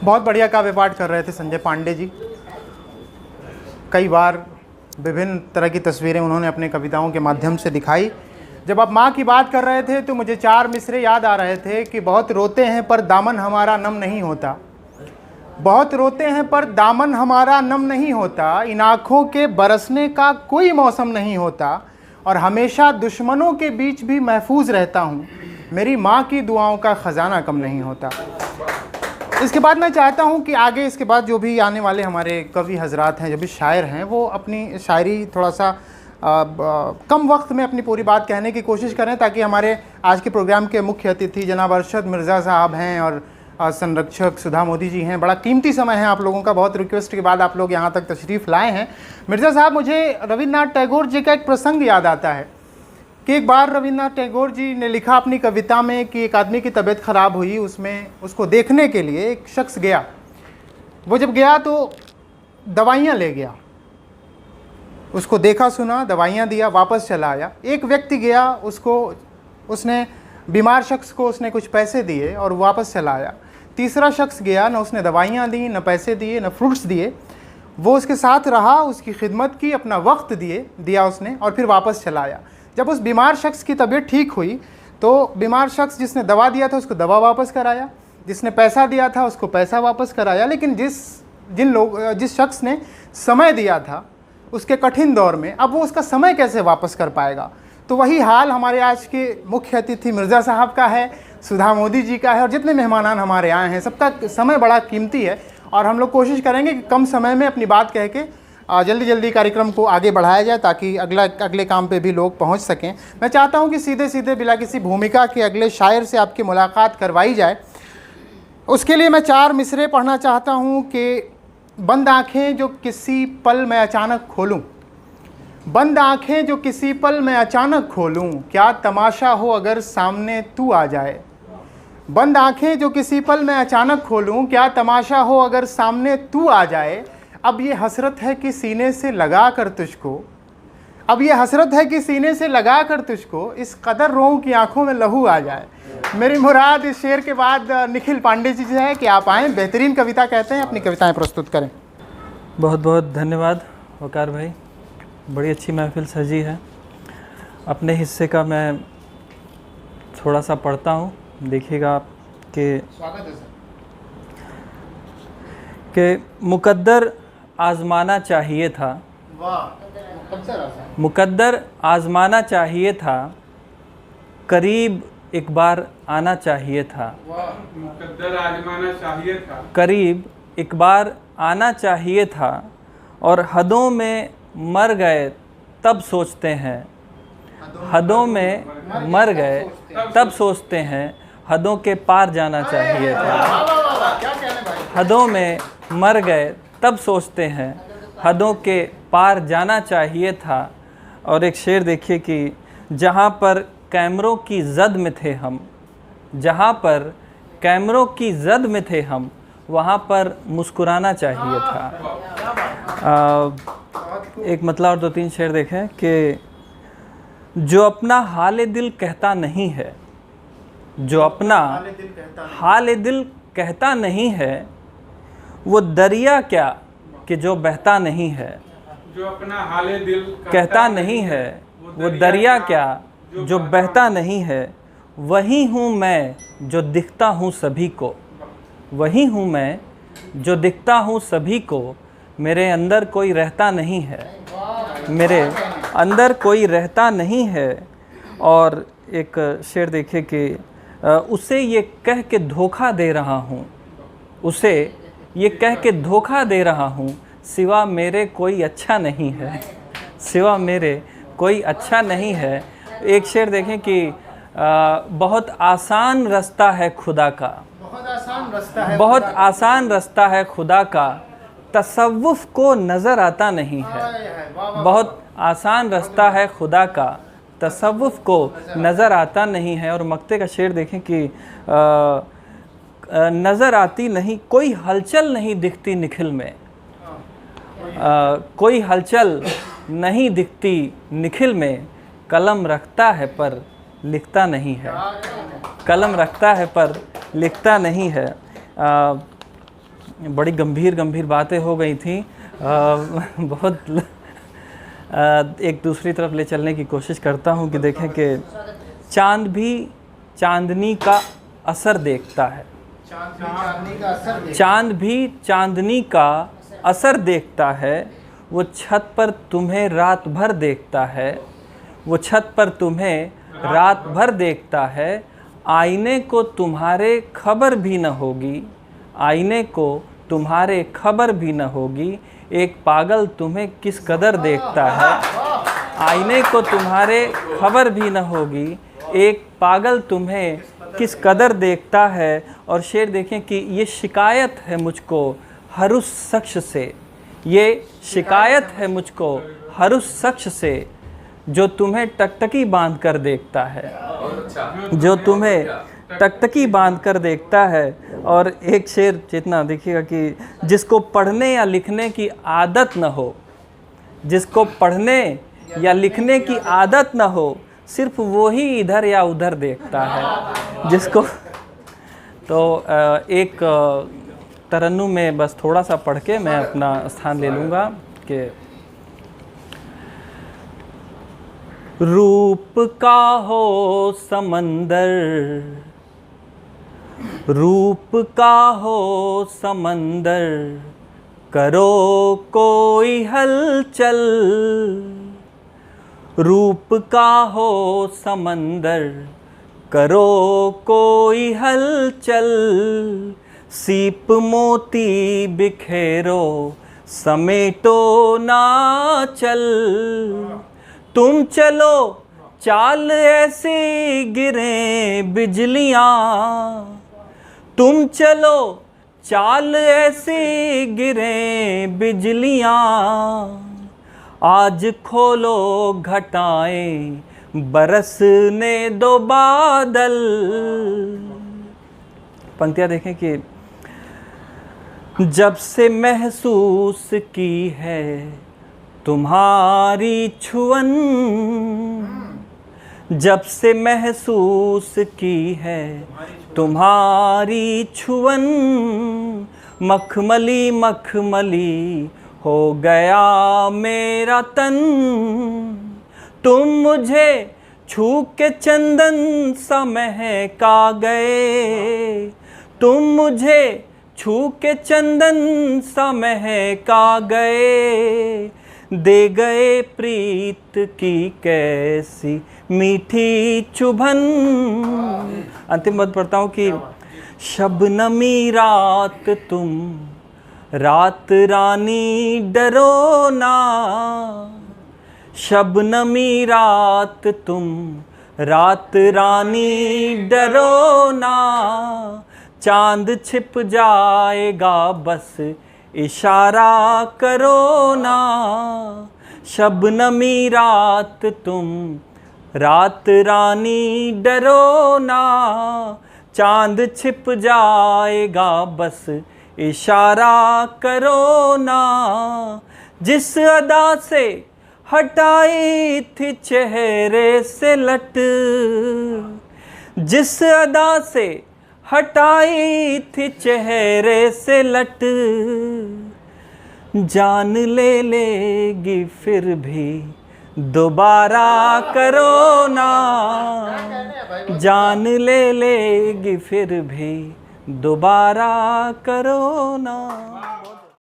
बहुत बढ़िया काव्य पाठ कर रहे थे संजय पांडे जी। कई बार विभिन्न तरह की तस्वीरें उन्होंने अपने कविताओं के माध्यम से दिखाई। जब आप माँ की बात कर रहे थे तो मुझे 4 मिसरे याद आ रहे थे कि बहुत रोते हैं पर दामन हमारा नम नहीं होता, बहुत रोते हैं पर दामन हमारा नम नहीं होता, इन आँखों के बरसने का कोई मौसम नहीं होता, और हमेशा दुश्मनों के बीच भी महफूज रहता हूँ, मेरी माँ की दुआओं का ख़जाना कम नहीं होता। इसके बाद मैं चाहता हूँ कि आगे इसके बाद जो भी आने वाले हमारे कवि हजरात हैं, जो भी शायर हैं, वो अपनी शायरी थोड़ा सा कम वक्त में अपनी पूरी बात कहने की कोशिश करें, ताकि हमारे आज के प्रोग्राम के मुख्य अतिथि जनाब अरशद मिर्ज़ा साहब हैं और संरक्षक सुधा मोदी जी हैं। बड़ा कीमती समय है आप लोगों का, बहुत रिक्वेस्ट के बाद आप लोग यहाँ तक तशरीफ़ लाए हैं। मिर्ज़ा साहब, मुझे रविन्द्रनाथ टैगोर जी का एक प्रसंग याद आता है कि एक बार रविन्द्रनाथ टैगोर जी ने लिखा अपनी कविता में कि एक आदमी की तबीयत ख़राब हुई, उसमें उसको देखने के लिए एक शख्स गया। वो जब गया तो दवाइयाँ ले गया, उसको देखा सुना, दवाइयाँ दिया, वापस चला आया। एक व्यक्ति गया, उसने बीमार शख्स को उसने कुछ पैसे दिए और वापस चला आया। तीसरा शख्स गया, न उसने दवाइयाँ दी, न पैसे दिए, न फ्रूट्स दिए, वो उसके साथ रहा, उसकी खिदमत की, अपना वक्त दिया उसने, और फिर वापस चला आया। जब उस बीमार शख्स की तबीयत ठीक हुई तो बीमार शख्स जिसने दवा दिया था उसको दवा वापस कराया, जिसने पैसा दिया था उसको पैसा वापस कराया, लेकिन जिस शख्स ने समय दिया था उसके कठिन दौर में, अब वो उसका समय कैसे वापस कर पाएगा। तो वही हाल हमारे आज के मुख्य अतिथि मिर्ज़ा साहब का है, सुधा मोदी जी का है, और जितने मेहमानान हमारे आए हैं, सबका समय बड़ा कीमती है, और हम लोग कोशिश करेंगे कि कम समय में अपनी बात कह के जल्दी जल्दी कार्यक्रम को आगे बढ़ाया जाए, ताकि अगले काम पे भी लोग पहुंच सकें। मैं चाहता हूं कि सीधे सीधे बिला किसी भूमिका के अगले शायर से आपकी मुलाकात करवाई जाए। उसके लिए मैं 4 मिसरे पढ़ना चाहता हूं कि बंद आँखें जो किसी पल मैं अचानक खोलूँ, बंद आँखें जो किसी पल मैं अचानक खोलूँ, क्या तमाशा हो अगर सामने तू आ जाए। बंद आँखें जो किसी पल मैं अचानक खोलूँ, क्या तमाशा हो अगर सामने तू आ जाए। अब ये हसरत है कि सीने से लगा कर तुझको, अब ये हसरत है कि सीने से लगा कर तुझको, इस कदर रोऊं कि आंखों में लहू आ जाए। मेरी मुराद इस शेर के बाद निखिल पांडे जी से है कि आप आएँ, बेहतरीन कविता कहते हैं, अपनी कविताएं प्रस्तुत करें। बहुत बहुत धन्यवाद वकार भाई, बड़ी अच्छी महफिल सजी है। अपने हिस्से का मैं थोड़ा सा पढ़ता हूँ, देखिएगा आप कि स्वागत है सर। कि मुकद्दर आज़माना चाहिए था, मुकद्दर आज़माना चाहिए था, करीब एक बार आना चाहिए था, मुकद्दर आज़माना चाहिए था, करीब एक बार आना चाहिए था, और हदों में मर गए तब सोचते हैं, हदों में मर गए तब सोचते हैं, हदों के पार जाना चाहिए था, हदों में मर गए तब सोचते हैं, हदों के पार जाना चाहिए था। और एक शेर देखिए कि जहाँ पर कैमरों की जद में थे हम, जहाँ पर कैमरों की जद में थे हम, वहाँ पर मुस्कुराना चाहिए था। एक मतलब और 2-3 शेर देखें कि जो अपना हाल दिल कहता नहीं है, जो अपना हाल दिल कहता नहीं है, वो दरिया क्या कि जो बहता नहीं है, जो अपना हाले दिल कहता नहीं है, वो दरिया क्या जो बहता नहीं है। वही हूँ मैं जो दिखता हूँ सभी को, वही हूँ मैं जो दिखता हूँ सभी को, मेरे अंदर कोई रहता नहीं है, मेरे अंदर कोई रहता नहीं है। और एक शेर देखिए कि उसे ये कह के धोखा दे रहा हूँ, उसे ये कह के धोखा दे रहा हूँ, सिवा मेरे कोई अच्छा नहीं है, सिवा मेरे कोई अच्छा नहीं है। एक शेर देखें कि बहुत आसान रास्ता है खुदा का, बहुत आसान रास्ता है, बहुत आसान रास्ता है खुदा का, तसव्वुफ को नज़र आता नहीं है। बहुत आसान रास्ता है खुदा का, तसव्वुफ को नज़र आता नहीं है। और मक्ते का शेर देखें कि नज़र आती नहीं, कोई हलचल नहीं दिखती निखिल में, कोई हलचल नहीं दिखती निखिल में, कलम रखता है पर लिखता नहीं है, कलम रखता है पर लिखता नहीं है। बड़ी गंभीर गंभीर बातें हो गई थी। बहुत एक दूसरी तरफ ले चलने की कोशिश करता हूँ कि देखें कि चांद भी चांदनी का असर देखता है। चांद भी चांदनी का असर देखता है। वो छत पर तुम्हें रात भर देखता है। वो छत पर तुम्हें रात भर देखता है। आईने को तुम्हारे खबर भी न होगी। आईने को तुम्हारे खबर भी न होगी। एक पागल तुम्हें किस कदर देखता है। आईने को तुम्हारे खबर भी न होगी। एक पागल तुम्हें किस कदर देखता है। और शेर देखें कि ये शिकायत है मुझको हर उस शख्स से। ये शिकायत है मुझको हर उस शख्स से जो तुम्हें टकटकी बांध कर देखता है। जो तुम्हें टकटकी बांध कर देखता है। और एक शेर जितना देखिएगा कि जिसको पढ़ने या लिखने की आदत न हो, जिसको पढ़ने या लिखने की आदत न हो, सिर्फ वो ही इधर या उधर देखता है। जिसको तो एक तरन्नुम में बस थोड़ा सा पढ़ के मैं अपना स्थान ले लूँगा कि रूप का हो समंदर, रूप का हो समंदर, करो कोई हलचल। रूप का हो समंदर, करो कोई हलचल। सीप मोती बिखेरो, समेटो ना चल। तुम चलो चाल ऐसी गिरे बिजलियाँ। तुम चलो चाल ऐसी गिरे बिजलियाँ। आज खोलो घटाएं, बरसने दो बादल। पंक्तियाँ देखें कि जब से महसूस की है तुम्हारी छुअन, जब से महसूस की है तुम्हारी छुअन, मखमली मखमली हो गया मेरा तन। तुम मुझे छू के चंदन सा महका गए। तुम मुझे छू के चंदन सा महका गए। दे गए प्रीत की कैसी मीठी चुभन। अंतिम पद पढ़ता हूँ कि शबनमी रात तुम, रात रानी डरो ना। शबनमी रात तुम, रात रानी डरो ना। चांद छिप जाएगा बस इशारा करो ना। शबनमी रात तुम, रात रानी डरो ना। चांद छिप जाएगा बस इशारा करो ना। जिस अदा से हटाई थी चेहरे से लट, जिस अदा से हटाई थी चेहरे से लट, जान ले लेगी फिर भी दोबारा करो ना। जान ले लेगी फिर भी दोबारा करो ना।